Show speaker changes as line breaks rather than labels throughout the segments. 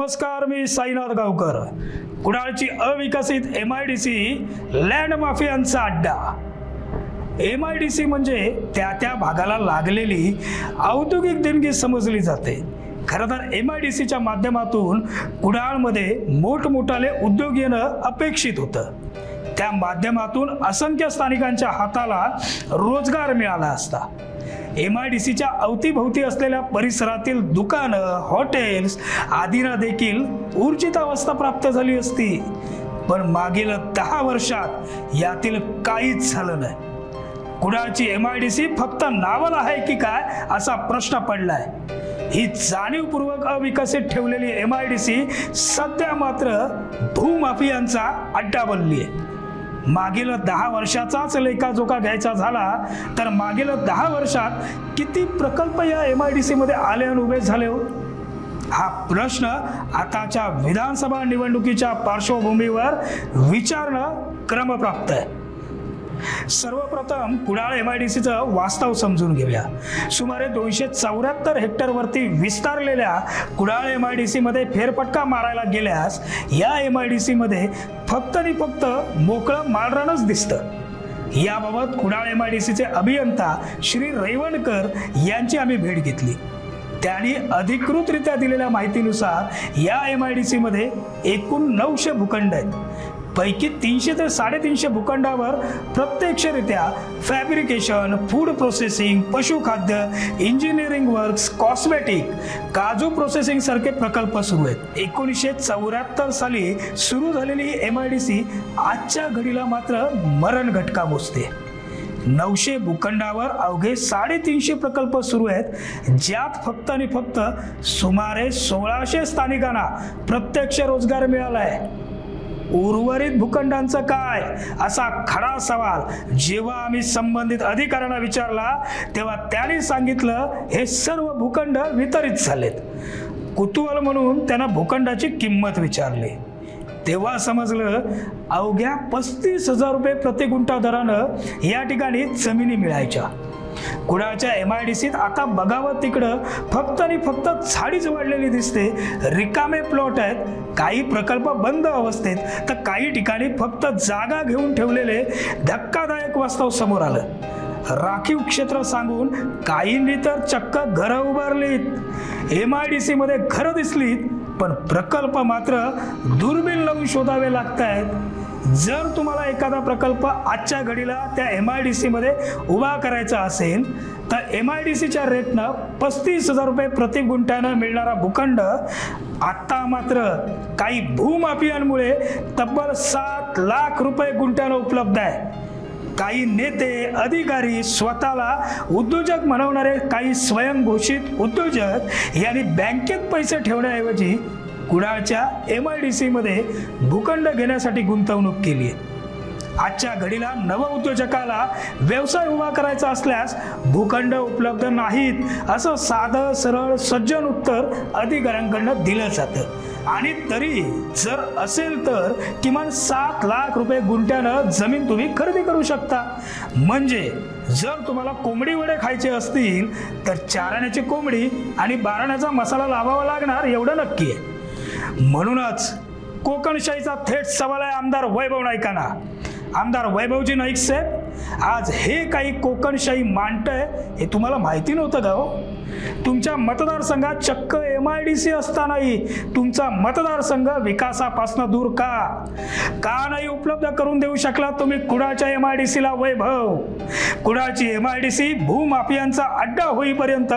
नमस्कार, मी साईनाथ गावकर. कुडाळची अविकसित MIDC land माफियांचा अड्डा. MIDC म्हणजे त्या भागाला लागलेली औद्योगिक देणगी समजली जाते. खरं तर MIDCच्या माध्यमातून कुडाळमध्ये मोठमोठाले उद्योग येणं अपेक्षित होतं. त्या माध्यमातून असंख्य स्थानिकांच्या हाताला रोजगार मिळाला असता. MIDCच्या अवतीभोवती असलेल्या परिसरातील दुकानं, हॉटेल्स आदींना देखील ऊर्जित अवस्था प्राप्त झाली असती. पण मागील 10 वर्षात यातील काहीच झालं नाही. कुडाळची MIDC फक्त नावाला आहे की काय असा प्रश्न पडलाय. ही जाणीवपूर्वक अविकसित ठेवलेली MIDC सध्या मात्र भूमाफियांचा अड्डा बनली आहे. मागील 10 वर्षाचाच लेखाजोखा घ्यायचा झाला तर मागील 10 वर्षात किती प्रकल्प या MIDC मध्ये आले आणि उभे झाले हो? हा प्रश्न आताच्या विधानसभा निवडणुकीच्या पार्श्वभूमीवर विचारणं क्रमप्राप्त आहे. सर्वप्रथम कुडाळ MIDCचं वास्तव समजून घेऊया. सुमारे 274 हेक्टरवरती विस्तारलेल्या कुडाळ MIDC मध्ये फेरफटका मारायला गेल्यास या MIDC मध्ये फक्त आणि फक्त मोकळं माळरानच दिसतं. याबाबत कुडाळ MIDCचे अभियंता श्री रैवणकर यांची आम्ही भेट घेतली. त्यांनी अधिकृतरित्या दिलेल्या माहितीनुसार या MIDC मध्ये एकूण 900 भूखंड आहेत. पैकी 300 ते 350 भूखंडावर प्रत्यक्षरित्या फॅब्रिकेशन, फूड प्रोसेसिंग, पशुखाद्य, इंजिनिअरिंग वर्क्स, कॉस्मेटिक, काजू प्रोसेसिंग सारखे प्रकल्प सुरू आहेत. 1974 साली सुरू झालेली MIDC आजच्या घडीला मात्र मरण घटका मोजते. 900 भूखंडावर अवघे 350 प्रकल्प सुरू आहेत, ज्यात फक्त आणि फक्त सुमारे 1600 स्थानिकांना प्रत्यक्ष रोजगार मिळाला आहे. उर्वरित भूखंडांचं काय असा खडा सवाल जेव्हा आम्ही संबंधित अधिकाऱ्यांना विचारला तेव्हा त्यांनी सांगितलं हे सर्व भूखंड वितरित झालेत. कुतूहल म्हणून त्यांना भूखंडाची किंमत विचारली तेव्हा समजलं अवघ्या 35,000 रुपये प्रति गुंठा दरानं या ठिकाणी जमिनी मिळायच्या. कुडाळच्या MIDCत आता बघावं तिकडं फक्त आणि फक्त झाडीच वाढलेली दिसते. रिकामे प्लॉट आहेत. काही प्रकल्प बंद अवस्थेत तर काही ठिकाणी फक्त जागा घेऊन ठेवलेले धक्कादायक वास्तव समोर आलं. राखीव क्षेत्र सांगून काहींनी तर चक्क घरं उभारलीत. MIDC मध्ये घरं दिसलीत पण प्रकल्प मात्र दुर्बीण लावून शोधावे लागत आहेत. जर तुम्हाला एखादा प्रकल्प आजच्या घडीला त्या MIDC मध्ये उभा करायचा असेल तर MIDCच्या रेटनं 35,000 रुपये प्रति गुंठ्यानं मिळणारा भूखंड आता मात्र काही भूमाफियांमुळे तब्बल 7 लाख रुपये गुंठ्यानं उपलब्ध आहे. काही नेते अधिकारी स्वतःला उद्योजक म्हणवणारे काही स्वयंघोषित उद्योजक यांनी बँकेत पैसे ठेवण्याऐवजी कुडाळच्या MIDC मध्ये भूखंड घेण्यासाठी गुंतवणूक केली आहे. आजच्या घडीला नव उद्योजकाला व्यवसाय उभा करायचा असल्यास भूखंड उपलब्ध नाहीत असं साधं सरळ सज्जन उत्तर अधिकाऱ्यांकडून दिलं जातं. आणि तरी जर असेल तर किमान 7 लाख रुपये गुंठ्यानं जमीन तुम्ही खरेदी करू शकता. म्हणजे जर तुम्हाला कोंबडी वडे खायचे असतील तर 4 आण्याची कोंबडी आणि 12 आण्याचा मसाला लावावा लागणार एवढं नक्की आहे. म्हणूनच कोकणशाहीचा थेट सवाल आहे आमदार वैभव नाईकांना. आमदार वैभवजी नाईक साहेब, आज हे काही कोकणशाही मांडतंय हे तुम्हाला माहिती नव्हतं का हो? तुमच्या मतदारसंघात चक्क MIDC असतानाही तुमचा मतदारसंघ विकासापासून दूर का नाही उपलब्ध करून देऊ शकला तुम्ही कुडाळच्या MIDCला वैभव? कुडाळची MIDC भूमाफियांचा अड्डा होईपर्यंत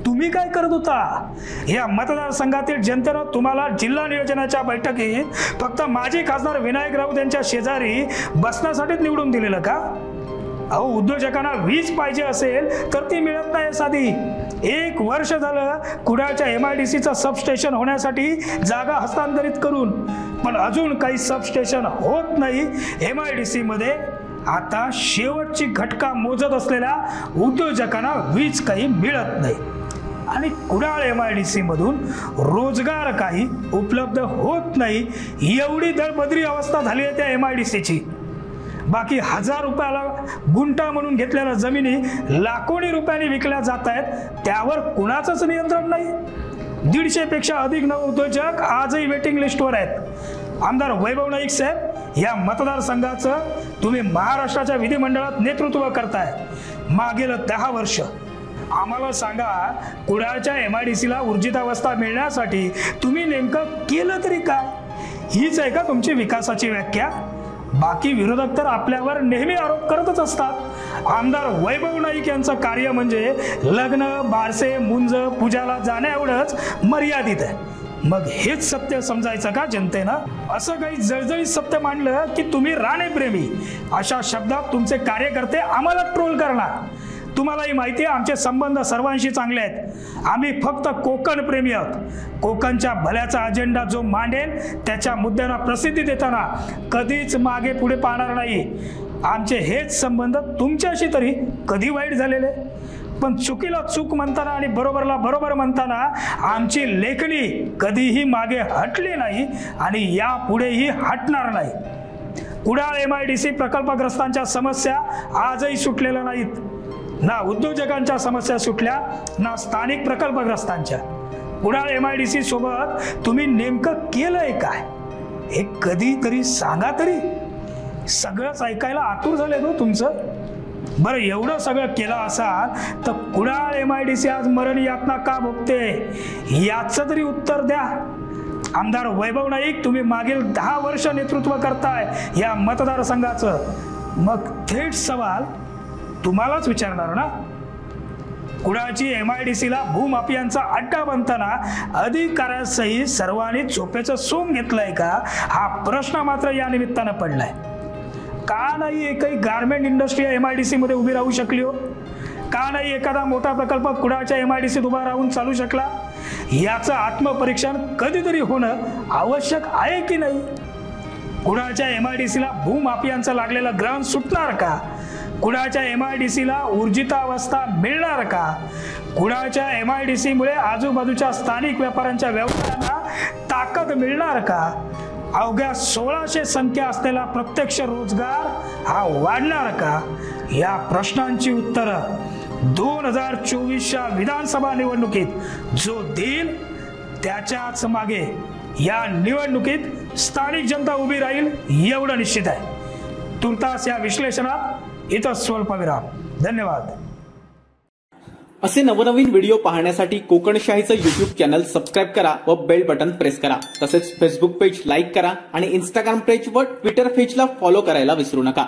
तुम्ही काय करत होता? या मतदारसंघातील जनतेनं तुम्हाला जिल्हा नियोजनाच्या बैठकीत फक्त माजी खासदार विनायक राऊत यांच्या शेजारी बसण्यासाठीच निवडून दिलेलं का? अहो, उद्योजकांना वीज पाहिजे असेल तर ती मिळत नाही साधी. 1 वर्ष झालं कुडाळच्या MIDCचं सबस्टेशन होण्यासाठी जागा हस्तांतरित करून, पण अजून काही सबस्टेशन होत नाही. MIDC मध्ये आता शेवटची घटका मोजत असलेल्या उद्योजकांना वीज काही मिळत नाही आणि कुडाळ MIDC मधून रोजगार काही उपलब्ध होत नाही. एवढी दळबद्री अवस्था झाली आहे त्या MIDCची. बाकी 1000 रुपयाला गुंठा म्हणून घेतलेल्या जमिनी लाखोनी रुपयांनी विकल्या जात आहेत, त्यावर कुणाचंच नियंत्रण नाही. 150 पेक्षा अधिक नवउद्योजक आजही वेटिंग लिस्टवर आहेत। आमदार वैभव नाईक साहेब, या मतदारसंघाचं तुम्ही महाराष्ट्राच्या विधिमंडळात नेतृत्व करताय मागील 10 वर्ष। आम्हाला सांगा, कुडाळच्या MIDCला ऊर्जितावस्था मिळण्यासाठी तुम्ही नेमकं केलं तरी काय? हीच आहे का तुमची विकासाची व्याख्या? बाकी विरोधक तर आपल्यावर नेहमी आरोप करतच असतात। आमदार वैभव नाईक यांचं कार्य म्हणजे लग्न, बारसे, मुंज, पूजाला जाण्या एवढंच मर्यादित आहे। मग हेच सत्य समजायचं का जनतेनं? असं काही जळजळीत सत्य मांडलं की तुम्ही राणेप्रेमी अशा शब्दात तुमचे कार्यकर्ते आम्हाला ट्रोल करणार। तुम्हालाही माहिती आहे, आमचे संबंध सर्वांशी चांगले आहेत। आम्ही फक्त कोकण प्रेमी आहोत। कोकणच्या भल्याचा अजेंडा जो मांडेल त्याच्या मुद्द्यांना प्रसिद्धी देताना कधीच मागे पुढे पाहणार नाही। आमचे हेच संबंध तुमच्याशी तरी कधी वाईट झालेले? पण चुकीला चूक म्हणताना आणि बरोबरला बरोबर म्हणताना आमची लेखणी कधीही मागे हटली नाही आणि यापुढेही हटणार नाही। कुडाळ MIDC प्रकल्पग्रस्तांच्या समस्या आजही सुटलेल्या नाहीत। ना उद्योजकांच्या समस्या सुटल्या, ना स्थानिक प्रकल्पग्रस्तांच्या। कुडाळ MIDC सोबत तुम्ही नेमकं केलंय काय हे कधीतरी सांगा तरी। सगळंच ऐकायला आतुर झाले तो तुमचं। बरं, एवढं सगळं केलं असाल तर कुडाळ MIDC आज मरण यातना का भोगते याचं तरी उत्तर द्या। आमदार वैभव नाईक, तुम्ही मागील 10 वर्ष नेतृत्व करताय या मतदारसंघाचं। मग थेट सवाल तुम्हालाच विचारणार ना। कुडाळची MIDCला भूमाफियांचा अड्डा बनताना अधिकाऱ्यांसहित सर्वांनी झोपेचं सोंग घेतलंय का हा प्रश्न मात्र या निमित्तानं पडलाय। का नाही एकही गारमेंट इंडस्ट्री MIDC मध्ये उभी राहू शकली हो? का नाही एखादा मोठा प्रकल्प कुडाळच्या MIDCत उभा राहून चालू शकला? याचं आत्मपरीक्षण कधीतरी होणं आवश्यक आहे की नाही? कुडाळच्या MIDCला भूमाफियांचं लागलेलं ग्रहण सुटणार का? कुडाळच्या MIDCला ऊर्जितावस्था मिळणार का? कुडाळच्या MIDC मुळे आजूबाजूच्या स्थानिक व्यापाऱ्यांच्या व्यवसायांना ताकद मिळणार का? अवघ्या 1600 संख्या असलेला प्रत्यक्ष रोजगार हा वाढणार का? या प्रश्नांची उत्तरं 2024च्या विधानसभा निवडणुकीत जो देईल त्याच्याच मागे या निवडणुकीत स्थानिक जनता उभी राहील एवढं निश्चित आहे। तुर्तास या विश्लेषणात इथं स्वल्प विराम। धन्यवाद।
असे नवनवीन व्हिडिओ पाहण्यासाठी कोकणशाहीचं YouTube चॅनल सबस्क्राइब करा व बेल बटन प्रेस करा। तसेच फेसबुक पेज लाईक करा आणि इंस्टाग्राम पेज व ट्विटर पेजला फॉलो करायला विसरू नका।